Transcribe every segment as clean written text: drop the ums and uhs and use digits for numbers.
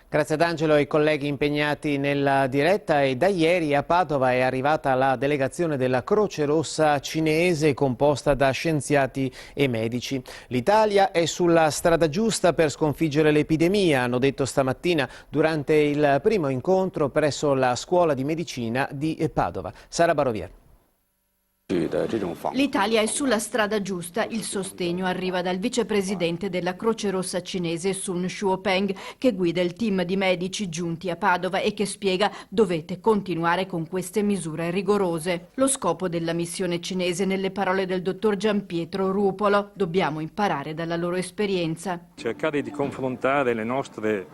Grazie ad Angelo e ai colleghi impegnati nella diretta. E da ieri a Padova è arrivata la delegazione della Croce Rossa cinese composta da scienziati e medici. L'Italia è sulla strada giusta per sconfiggere l'epidemia, hanno detto stamattina durante il primo incontro presso la Scuola di Medicina di Padova. Sara Barovier. L'Italia è sulla strada giusta, il sostegno arriva dal vicepresidente della Croce Rossa cinese Sun Shuopeng, che guida il team di medici giunti a Padova e che spiega: dovete continuare con queste misure rigorose. Lo scopo della missione cinese, nelle parole del dottor Gianpietro Rupolo: dobbiamo imparare dalla loro esperienza. Cercare di confrontare le nostre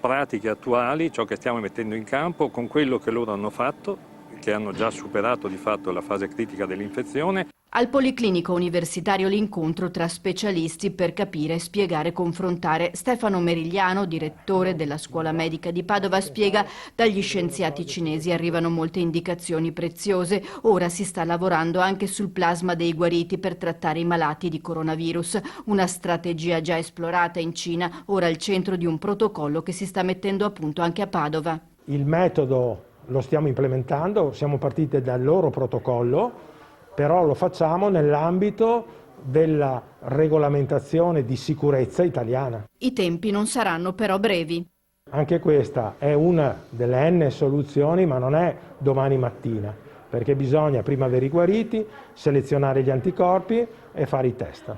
pratiche attuali, ciò che stiamo mettendo in campo, con quello che loro hanno fatto, che hanno già superato di fatto la fase critica dell'infezione. Al Policlinico Universitario l'incontro tra specialisti per capire, spiegare, confrontare. Stefano Merigliano, direttore della Scuola Medica di Padova, spiega: dagli scienziati cinesi arrivano molte indicazioni preziose. Ora si sta lavorando anche sul plasma dei guariti per trattare i malati di coronavirus. Una strategia già esplorata in Cina, ora al centro di un protocollo che si sta mettendo a punto anche a Padova. Il metodo lo stiamo implementando, siamo partiti dal loro protocollo, però lo facciamo nell'ambito della regolamentazione di sicurezza italiana. I tempi non saranno però brevi. Anche questa è una delle N soluzioni, ma non è domani mattina, perché bisogna prima avere i guariti, selezionare gli anticorpi e fare i test.